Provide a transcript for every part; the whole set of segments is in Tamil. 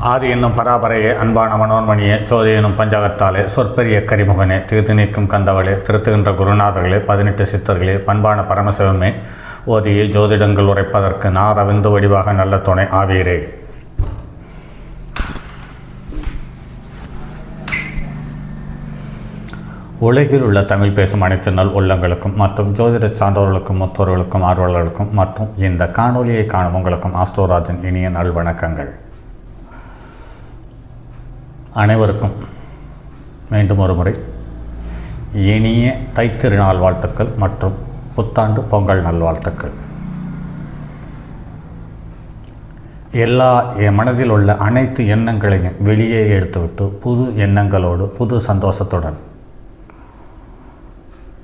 ஆதி என்னும் பராபரையே அன்பான மனோன்மணியே சோதி என்னும் பஞ்சகத்தாலே சொற்பெரிய கரிமுகனே தீர்த்து நீக்கும் கந்தவளே திருத்துகின்ற குருநாதர்களே 18 சித்தர்களே பண்பான பரமசிவமே ஓதியை ஜோதிடங்கள் உரைப்பதற்கு நாரவிந்து வடிவாக நல்ல துணை ஆவீரே. உலகில் உள்ள தமிழ் பேசும் அனைத்து நல் உள்ளங்களுக்கும் மற்றும் ஜோதிட சான்றோர்களுக்கும் முத்தோர்களுக்கும் ஆர்வலர்களுக்கும் மற்றும் இந்த காணொலியை காணும் உங்களுக்கும் ஆஸ்ட்ரோராஜின் இனிய நல் வணக்கங்கள். அனைவருக்கும் மீண்டும் ஒரு முறை இனிய தைத்திருநாள் வாழ்த்துக்கள் மற்றும் புத்தாண்டு பொங்கல் நல்வாழ்த்துக்கள். எல்லா என் மனதில் உள்ள அனைத்து எண்ணங்களையும் வெளியே எடுத்துவிட்டு புது எண்ணங்களோடு புது சந்தோஷத்துடன்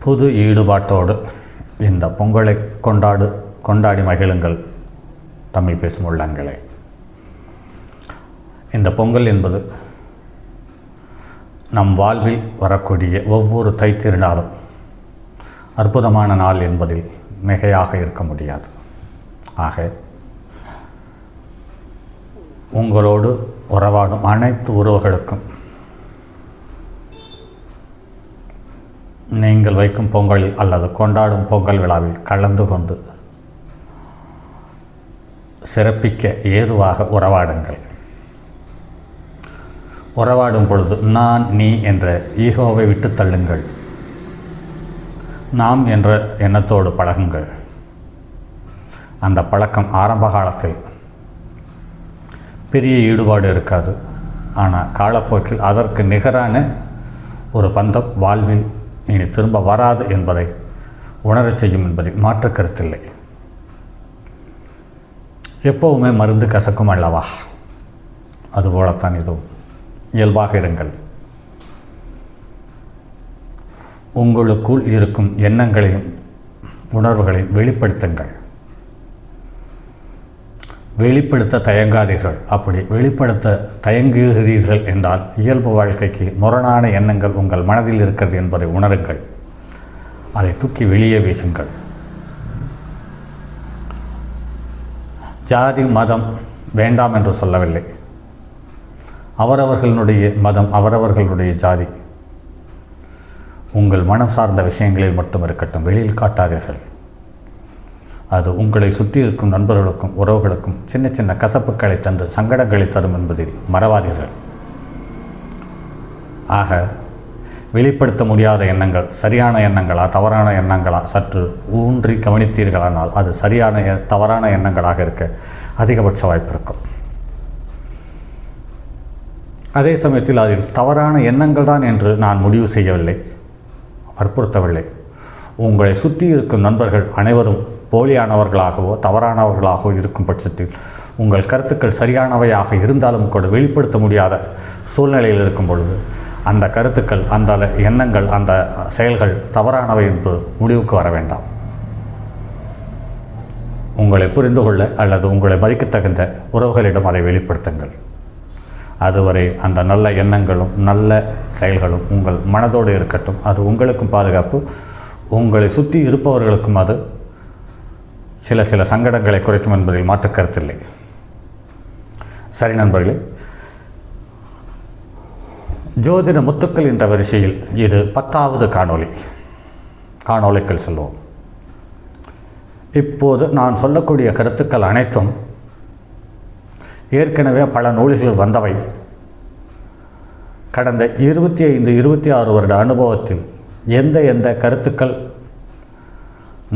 புது ஈடுபாட்டோடு இந்த பொங்கலை கொண்டாடி மகிழுங்கள் தமிழ் பேசும் உள்ளங்களே. இந்த பொங்கல் என்பது நம் வாழ்வில் வரக்கூடிய ஒவ்வொரு தைத்திருநாளும் அற்புதமான நாள் என்பதில் மிகையாக இருக்க முடியாது. ஆக உங்களோடு உறவாடும் அனைத்து உறவுகளுக்கும் நீங்கள் வைக்கும் பொங்கலில் அல்லது கொண்டாடும் பொங்கல் விழாவில் கலந்து கொண்டு சிறப்பிக்க ஏதுவாக உறவாடுங்கள். உறவாடும் பொழுது நான் நீ என்ற ஈகோவை விட்டு தள்ளுங்கள். நாம் என்ற எண்ணத்தோடு பழகுங்கள். அந்த பழக்கம் ஆரம்ப காலத்தில் பெரிய ஈடுபாடு இருக்காது. ஆனால் காலப்போக்கில் அதற்கு நிகரான ஒரு பந்தம் வாழ்வில் இனி திரும்ப வராது என்பதை உணரச் செய்யும் என்பதில் மாற்று கருத்தில்லை. எப்போவுமே மருந்து கசக்கும் அல்லவா, அதுபோலத்தான் இதுவும். இயல்பாக இருங்கள். உங்களுக்குள் இருக்கும் எண்ணங்களையும் உணர்வுகளையும் வெளிப்படுத்துங்கள். வெளிப்படுத்த தயங்காதீர்கள். அப்படி வெளிப்படுத்த தயங்குகிறீர்கள் என்றால் இயல்பு வாழ்க்கைக்கு முரணான எண்ணங்கள் உங்கள் மனதில் இருக்கிறது என்பதை உணருங்கள். அதை தூக்கி வெளியே வீசுங்கள். ஜாதி மதம் வேண்டாம் என்று சொல்லவில்லை. அவரவர்களுடைய மதம், அவரவர்களுடைய ஜாதி உங்கள் மனம் சார்ந்த விஷயங்களில் மட்டும் இருக்கட்டும், வெளியில் காட்டாதீர்கள். அது உங்களை சுற்றி இருக்கும் நண்பர்களுக்கும் உறவுகளுக்கும் சின்ன சின்ன கசப்புக்களை தந்து சங்கடங்களை தரும் என்பதில் மறவாதீர்கள். ஆக வெளிப்படுத்த முடியாத எண்ணங்கள் சரியான எண்ணங்களா தவறான எண்ணங்களா சற்று ஊன்றி கவனித்தீர்களானால் அது சரியான தவறான எண்ணங்களாக இருக்க அதிகபட்ச வாய்ப்பு இருக்கும். அதே சமயத்தில் அதில் தவறான எண்ணங்கள் தான் என்று நான் முடிவு செய்யவில்லை, வற்புறுத்தவில்லை. உங்களை சுற்றி இருக்கும் நண்பர்கள் அனைவரும் போலியானவர்களாகவோ தவறானவர்களாகவோ இருக்கும் பட்சத்தில் உங்கள் கருத்துக்கள் சரியானவையாக இருந்தாலும் கூட வெளிப்படுத்த முடியாத சூழ்நிலையில் இருக்கும் பொழுது அந்த கருத்துக்கள், அந்த எண்ணங்கள், அந்த செயல்கள் தவறானவை என்று முடிவுக்கு வர வேண்டாம். உங்களை புரிந்து கொள்ள அல்லது உங்களை மதிக்கத்தகுந்த உறவுகளிடம் அதை வெளிப்படுத்துங்கள். அதுவரை அந்த நல்ல எண்ணங்களும் நல்ல செயல்களும் உங்கள் மனதோடு இருக்கட்டும். அது உங்களுக்கும் பாதுகாப்பு, உங்களை சுற்றி இருப்பவர்களுக்கும் அது சில சங்கடங்களை குறைக்கும் என்பதில் மாற்று கருத்தில்லை. சரி நண்பர்களே, ஜோதிட முத்துக்கள் என்ற வரிசையில் இது 10வது காணொளிக்குள் செல்வோம். இப்போது நான் சொல்லக்கூடிய கருத்துக்கள் அனைத்தும் ஏற்கனவே பல நூல்கள் வந்தவை. கடந்த 25-26 வருட அனுபவத்தில் எந்த கருத்துக்கள்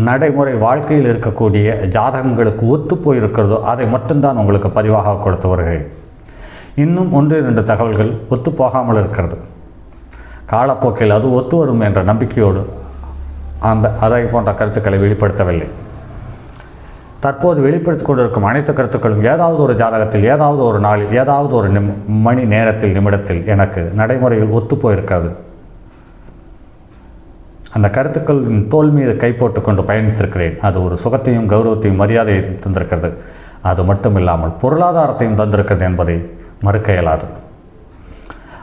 நடைமுறை வாழ்க்கையில் இருக்கக்கூடிய ஜாதகங்களுக்கு ஒத்து போயிருக்கிறதோ அதை மட்டும்தான் உங்களுக்கு பதிவாக கொடுத்து வருகிறேன். இன்னும் 1-2 தகவல்கள் ஒத்து போகாமல் இருக்கிறது. காலப்போக்கில் அது ஒத்து வரும் என்ற நம்பிக்கையோடு அதை போன்ற கருத்துக்களை வெளிப்படுத்தவில்லை. தற்போது வெளிப்படுத்திக் கொண்டிருக்கும் அனைத்து கருத்துக்களும் ஏதாவது ஒரு ஜாதகத்தில், ஏதாவது ஒரு நாளில், ஏதாவது ஒரு மணி நேரத்தில், நிமிடத்தில் எனக்கு நடைமுறையில் ஒத்துப்போயிருக்கிறது. அந்த கருத்துக்களின் தோல் மீது கை போட்டு கொண்டு பயணித்திருக்கிறேன். அது ஒரு சுகத்தையும் கௌரவத்தையும் மரியாதையை தந்திருக்கிறது. அது மட்டும் இல்லாமல் பொருளாதாரத்தையும் தந்திருக்கிறது என்பதை மறுக்க இயலாது.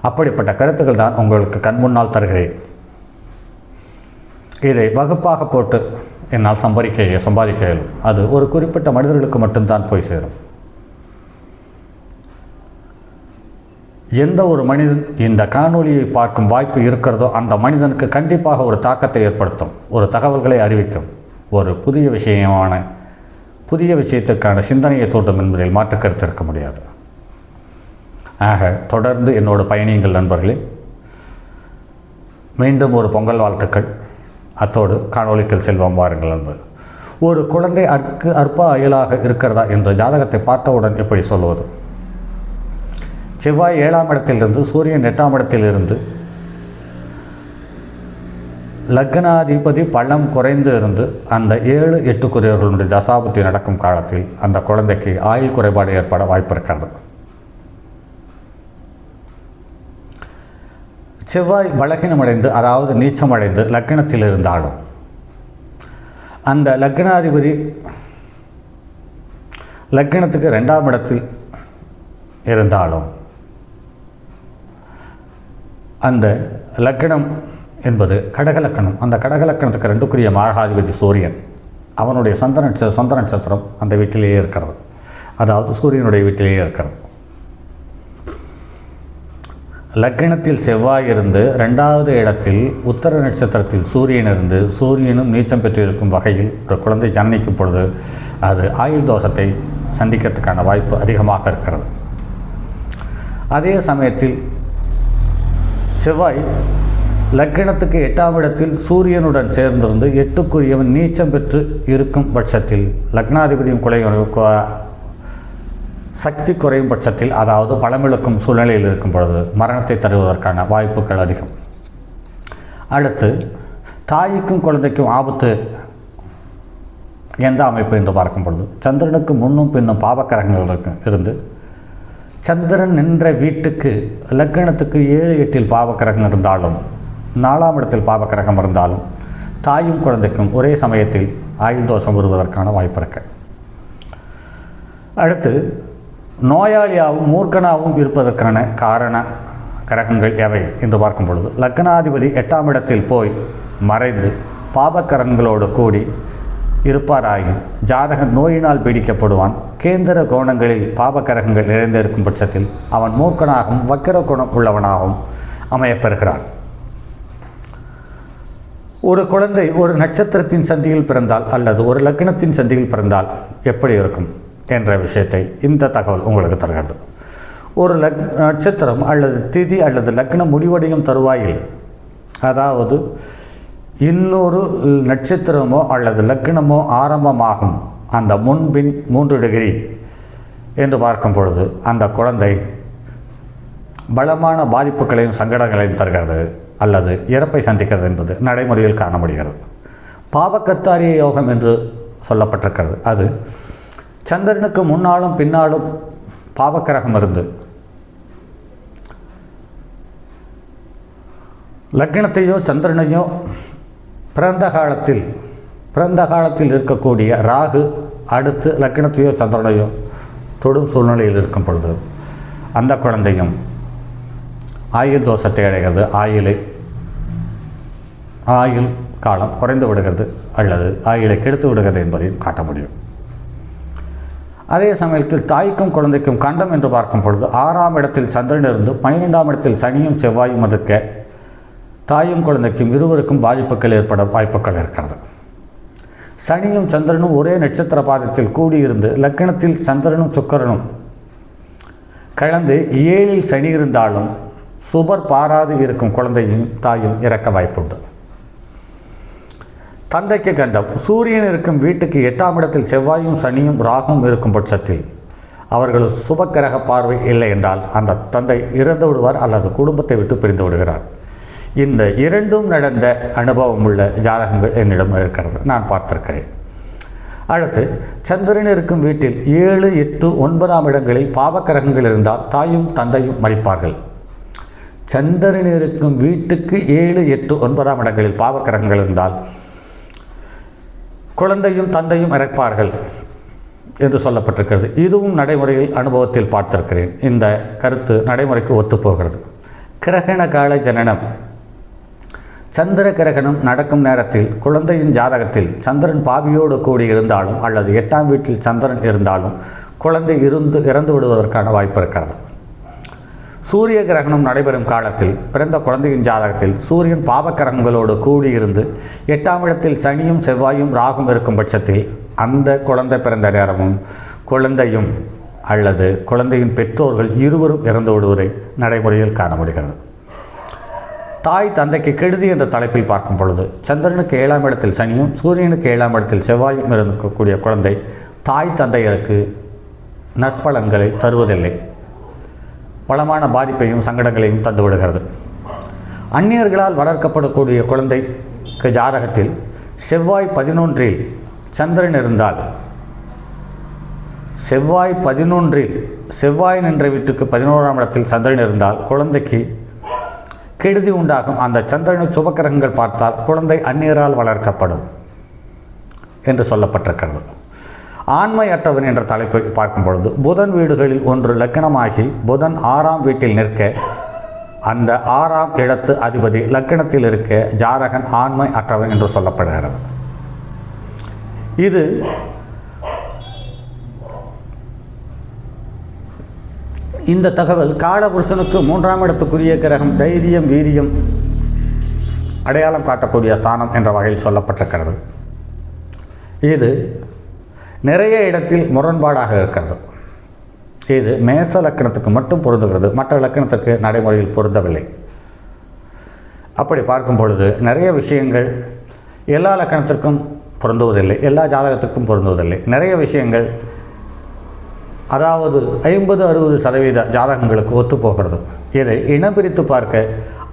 அப்படிப்பட்ட கருத்துக்கள் தான் உங்களுக்கு கண்முன்னால் தருகிறேன். இதை வகுப்பாக போட்டு என்னால் சம்பாதிக்க இயலும். அது ஒரு குறிப்பிட்ட மனிதர்களுக்கு மட்டும்தான் போய் சேரும். எந்த ஒரு மனிதன் இந்த காணொளியை பார்க்கும் வாய்ப்பு இருக்கிறதோ அந்த மனிதனுக்கு கண்டிப்பாக ஒரு தாக்கத்தை ஏற்படுத்தும், ஒரு தகவல்களை அறிவிக்கும், ஒரு புதிய விஷயத்திற்கான சிந்தனையை தோட்டும் என்பதில் மாற்று கருத்து இருக்க முடியாது. ஆக தொடர்ந்து என்னோடு பயணியுங்கள் நண்பர்களே. மீண்டும் ஒரு பொங்கல் வாழ்த்துக்கள். அத்தோடு காணொளிக்குள் செல்வோம் வாருங்கள் நண்பர். ஒரு குழந்தை அற்ப அயலாக இருக்கிறதா என்ற ஜாதகத்தை பார்த்தவுடன் எப்படி சொல்வது? செவ்வாய் 7ஆம் இடத்திலிருந்து சூரியன் 8ஆம் இடத்திலிருந்து லக்னாதிபதி பலம் குறைந்து இருந்து அந்த 7-8 தசாபுத்தி நடக்கும் காலத்தில் அந்த குழந்தைக்கு ஆயுள் குறைபாடு ஏற்பட வாய்ப்பு இருக்கிறது. செவ்வாய் பலகீனமடைந்து, அதாவது நீச்சமடைந்து லக்னத்தில் இருந்தாலும் அந்த லக்னாதிபதி லக்னத்துக்கு 2ஆம் இடத்தில் இருந்தாலும் அந்த லக்னம் என்பது கடகலக்கணம். அந்த கடகலக்கணத்துக்கு 2க்குரிய மாரகாதிபதி சூரியன், அவனுடைய சொந்த நட்சத்திரம் அந்த வீட்டிலேயே இருக்கிறது, அதாவது சூரியனுடைய வீட்டிலேயே இருக்கிறது. லக்னத்தில் செவ்வாய் இருந்து 2வது இடத்தில் உத்தர நட்சத்திரத்தில் சூரியன் இருந்து சூரியனும் நீச்சம் பெற்றிருக்கும் வகையில் ஒரு குழந்தை ஜனனிக்கும் பொழுது அது ஆயுள் தோஷத்தை சந்திக்கிறதுக்கான வாய்ப்பு அதிகமாக இருக்கிறது. அதே சமயத்தில் செவ்வாய் லக்னத்துக்கு 8ஆம் இடத்தில் சூரியனுடன் சேர்ந்திருந்து 8க்குரியவன் நீச்சம் பெற்று இருக்கும் பட்சத்தில் லக்னாதிபதியும் சக்தி குறையும் பட்சத்தில், அதாவது பலமிழக்கும் சூழ்நிலையில் இருக்கும் பொழுது மரணத்தை தருவதற்கான வாய்ப்புகள் அதிகம். அடுத்து தாய்க்கும் குழந்தைக்கும் ஆபத்து எந்த அமைப்பு என்று பார்க்கும் பொழுது சந்திரனுக்கு முன்னும் பின்னும் பாவக்கிரகங்கள் இருந்து சந்திரன் நின்ற வீட்டுக்கு லக்னத்துக்கு 7-8 பாவக்கிரகம் இருந்தாலும் 4ஆம் இடத்தில் பாவக்கிரகம் இருந்தாலும் தாயும் குழந்தைக்கும் ஒரே சமயத்தில் ஆயுள் தோஷம் வருவதற்கான வாய்ப்பு இருக்கு. அடுத்து நோயாளியாகவும் மூர்க்கனாகவும் இருப்பதற்கான காரண கிரகங்கள் எவை என்று பார்க்கும் பொழுது லக்னாதிபதி 8ஆம் இடத்தில் போய் மறைந்து பாபக்கிரகங்களோடு கூடி இருப்பாராயின் ஜாதகன் நோயினால் பீடிக்கப்படுவான். கேந்திர கோணங்களில் பாபக்கிரகங்கள் நிறைந்திருக்கும் பட்சத்தில் அவன் மூர்க்கனாகவும் வக்கிர குணம் உள்ளவனாகவும் அமையப்பெறுகிறான். ஒரு குழந்தை ஒரு நட்சத்திரத்தின் சந்தியில் பிறந்தால் அல்லது ஒரு லக்னத்தின் சந்தியில் பிறந்தால் எப்படி இருக்கும் என்ற விஷயத்தை இந்த தகவல் உங்களுக்கு தருகிறது. ஒரு நட்சத்திரம் அல்லது திதி அல்லது லக்னம் முடிவடையும் தருவாயில், அதாவது இன்னொரு நட்சத்திரமோ அல்லது லக்னமோ ஆரம்பமாகும் அந்த முன்பின் 3 டிகிரி என்று பார்க்கும் பொழுது அந்த குழந்தை பலமான பாதிப்புகளையும் சங்கடங்களையும் தருகிறது அல்லது இறப்பை சந்திக்கிறது என்பது நடைமுறையில் காண முடிகிறது. பாவகர்த்தாரிய யோகம் என்று சொல்லப்பட்டிருக்கிறது. அது சந்திரனுக்கு முன்னாலும் பின்னாலும் பாவக்கிரகம் இருந்து லக்னத்தையோ சந்திரனையோ பிறந்த காலத்தில் இருக்கக்கூடிய ராகு அடுத்து லக்னத்தையோ சந்திரனையோ தொடும் சூழ்நிலையில் இருக்கும் பொழுது அந்த குழந்தையும் ஆயுள் தோஷத்தை அடைகிறது. ஆயுள் காலம் குறைந்து விடுகிறது அல்லது ஆயுளை கெடுத்து விடுகிறது என்பதையும் காட்ட முடியும். அதே சமயத்தில் தாய்க்கும் குழந்தைக்கும் கண்டம் என்று பார்க்கும் பொழுது 6ஆம் இடத்தில் சந்திரன் இருந்து 12ஆம் இடத்தில் சனியும் செவ்வாயும் இருக்க தாயும் குழந்தைக்கும் இருவருக்கும் பாதிப்புகள் ஏற்பட வாய்ப்புகள் இருக்கிறது. சனியும் சந்திரனும் ஒரே நட்சத்திர பாதத்தில் கூடியிருந்து லக்னத்தில் சந்திரனும் சுக்கிரனும் கலந்து 7இல் சனி இருந்தாலும் சுபர் பாராது இருக்கும் குழந்தையும் தாயும் இறக்க வாய்ப்புண்டு. தந்தைக்கு கண்டம் சூரியன் இருக்கும் வீட்டுக்கு 8ஆம் இடத்தில் செவ்வாயும் சனியும் ராகும் இருக்கும் பட்சத்தில் அவர்கள் சுபக்கிரக பார்வை இல்லை என்றால் அந்த தந்தை இறந்து விடுவார் அல்லது குடும்பத்தை விட்டு பிரிந்து விடுகிறார். இந்த இரண்டும் நடந்த அனுபவம் உள்ள ஜாதகங்கள் என்னிடம் இருக்கிறது, நான் பார்த்திருக்கிறேன். அடுத்து சந்திரன் இருக்கும் வீட்டில் 7, 8, 9ஆம் இடங்களில் பாவக்கிரகங்கள் இருந்தால் தாயும் தந்தையும் மறிப்பார்கள். சந்திரன் இருக்கும் வீட்டுக்கு 7, 8, 9ஆம் இடங்களில் பாவக்கிரகங்கள் இருந்தால் குழந்தையும் தந்தையும் இறப்பார்கள் என்று சொல்லப்பட்டிருக்கிறது. இதுவும் நடைமுறையில் அனுபவத்தில் பார்த்திருக்கிறேன். இந்த கருத்து நடைமுறைக்கு ஒத்துப்போகிறது. கிரகண கால ஜனனம் சந்திர கிரகணம் நடக்கும் நேரத்தில் குழந்தையின் ஜாதகத்தில் சந்திரன் பாவியோடு கூடி இருந்தாலும் அல்லது 8ஆம் வீட்டில் சந்திரன் இருந்தாலும் குழந்தை இறந்து விடுவதற்கான வாய்ப்பு இருக்கிறது. சூரிய கிரகணம் நடைபெறும் காலத்தில் பிறந்த குழந்தையின் ஜாதகத்தில் சூரியன் பாவக்கிரகங்களோடு கூடியிருந்து 8ஆம் இடத்தில் சனியும் செவ்வாயும் ராகும் இருக்கும் பட்சத்தில் அந்த குழந்தை பிறந்த நேரமும் குழந்தையும் அல்லது குழந்தையின் பெற்றோர்கள் இருவரும் இறந்து விடுவதை நடைமுறையில் காண முடிகிறது. தாய் தந்தைக்கு கெடுதி என்ற தலைப்பில் பார்க்கும் பொழுது சந்திரனுக்கு 7ஆம் இடத்தில் சனியும் சூரியனுக்கு 7ஆம் இடத்தில் செவ்வாயும் இருக்கக்கூடிய குழந்தை தாய் தந்தையருக்கு நற்பலன்களை தருவதில்லை, பலமான பாதிப்பையும் சங்கடங்களையும் தந்துவிடுகிறது. அந்நியர்களால் வளர்க்கப்படக்கூடிய குழந்தைக்கு ஜாதகத்தில் செவ்வாய் 11இல் சந்திரன் இருந்தால், செவ்வாய் 11இல் செவ்வாய் நின்ற வீட்டுக்கு 11ஆம் இடத்தில் சந்திரன் இருந்தால் குழந்தைக்கு கெடுதி உண்டாகும். அந்த சந்திரனை சுபக்கிரகங்கள் பார்த்தால் குழந்தை அந்நியரால் வளர்க்கப்படும் என்று சொல்லப்பட்டிருக்கிறது. ஆண்மையற்றவன் என்ற தலைப்பை பார்க்கும் பொழுது புதன் வீடுகளில் ஒன்று லக்னமாகி புதன் 6ஆம் வீட்டில் நிற்க அந்த 6ஆம் இடத்து அதிபதி லக்னத்தில் இருக்க ஜாதகன் ஆண்மை அற்றவன் என்று சொல்லப்படுகிறது. இது இந்த தகவல் காலபுருஷனுக்கு 3ஆம் இடத்துக்குரிய கிரகம் தைரியம் வீரியம் அடையாளம் காட்டக்கூடிய ஸ்தானம் என்ற வகையில் சொல்லப்பட்டிருக்கிறது. இது நிறைய இடத்தில் முரண்பாடாக இருக்கிறது. இது மேச லக்கணத்துக்கு மட்டும் பொருந்துகிறது, மற்ற லக்கணத்திற்கு நடைமுறையில் பொருந்தவில்லை. அப்படி பார்க்கும் பொழுது நிறைய விஷயங்கள் எல்லா லக்கணத்திற்கும் பொருந்துவதில்லை, எல்லா ஜாதகத்துக்கும் பொருந்துவதில்லை. நிறைய விஷயங்கள் அதாவது 50-60% ஜாதகங்களுக்கு ஒத்துப்போகிறது. இதை இனப்பிரித்து பார்க்க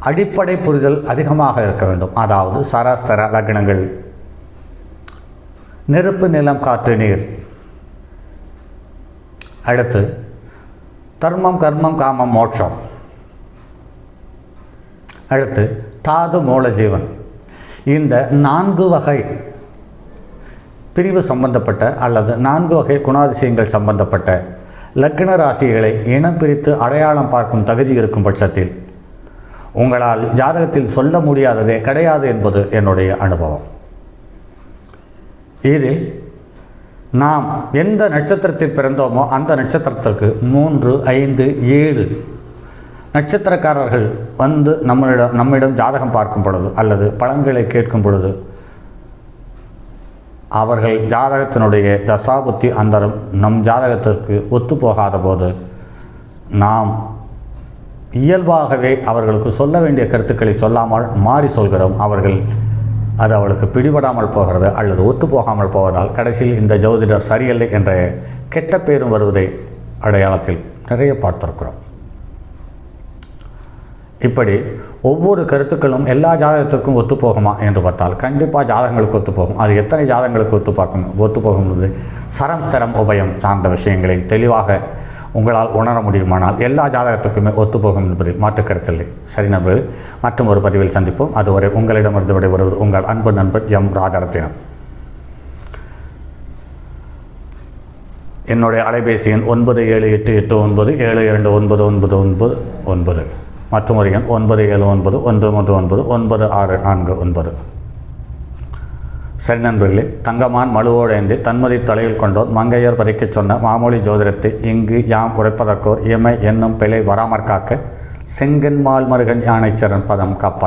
அடிப்படை புரிதல் அதிகமாக இருக்க வேண்டும். அதாவது சராஸ்தர லக்னங்கள், நெருப்பு நிலம் காற்று நீர், அடுத்து தர்மம் கர்மம் காமம் மோட்சம், அடுத்து தாது மூல ஜீவன். இந்த 4 வகை பிரிவு சம்பந்தப்பட்ட அல்லது 4 வகை குணாதிசயங்கள் சம்பந்தப்பட்ட லக்ன ராசிகளை இனம் பிரித்து அடையாளம் பார்க்கும் தகுதி இருக்கும் பட்சத்தில் உங்களால் ஜாதகத்தில் சொல்ல முடியாததே கிடையாது என்பது என்னுடைய அனுபவம். இதில் நாம் எந்த நட்சத்திரத்தில் பிறந்தோமோ அந்த நட்சத்திரத்திற்கு 3, 5, 7 நட்சத்திரக்காரர்கள் வந்து நம்மிடம் ஜாதகம் பார்க்கும் பொழுது அல்லது பலன்களை கேட்கும் பொழுது அவர்கள் ஜாதகத்தினுடைய தசாபுத்தி அந்தரம் நம் ஜாதகத்திற்கு ஒத்துப்போகாத போது நாம் இயல்பாகவே அவர்களுக்கு சொல்ல வேண்டிய கருத்துக்களை சொல்லாமல் மாறி சொல்கிறோம். அவர்கள் அது அவளுக்கு பிடிபடாமல் போகிறது அல்லது ஒத்துப்போகாமல் போவதால் கடைசியில் இந்த ஜோதிடர் சரியில்லை என்ற கெட்ட பேரும் வருவதை அடையாளத்தில் நிறைய பார்த்திருக்கிறோம். இப்படி ஒவ்வொரு கருத்துக்களும் எல்லா ஜாதகத்திற்கும் ஒத்துப்போகுமா என்று பார்த்தால் கண்டிப்பாக ஜாதகங்களுக்கு ஒத்துப்போகும். அது எத்தனை ஜாதகங்களுக்கு ஒத்துப்போகும் என்பது சரம் ஸ்திரம் உபயம் சார்ந்த விஷயங்களை தெளிவாக உங்களால் உணர முடியுமானால் எல்லா ஜாதகத்துக்குமே ஒத்துப்போகும் என்பதில் மாற்று கருத்தில்லை. சரி நண்பர்கள், மற்றும் ஒரு பதிவில் சந்திப்போம். அதுவரை உங்களிடமிருந்து விடைபெறுவது உங்கள் அன்பு நண்பர் எம் ராஜரத்தினம். என்னுடைய அலைபேசி எண் 978897299999 மற்றும் ஒரு எண் 9791399649. சரி நண்பர்களே, தங்கமான் மழுவோடைந்து தன்மதி தலையில் கொண்டோர் மங்கையர் பறிக்கச் சொன்ன மாமொழி ஜோதிடத்தை இங்கு யாம் உரைப்பதற்கோர் இயமை என்னும் பிழை வராமற்காக்க செங்கன்மால் மருகன் யானைச்சரன் பதம் காப்பார்.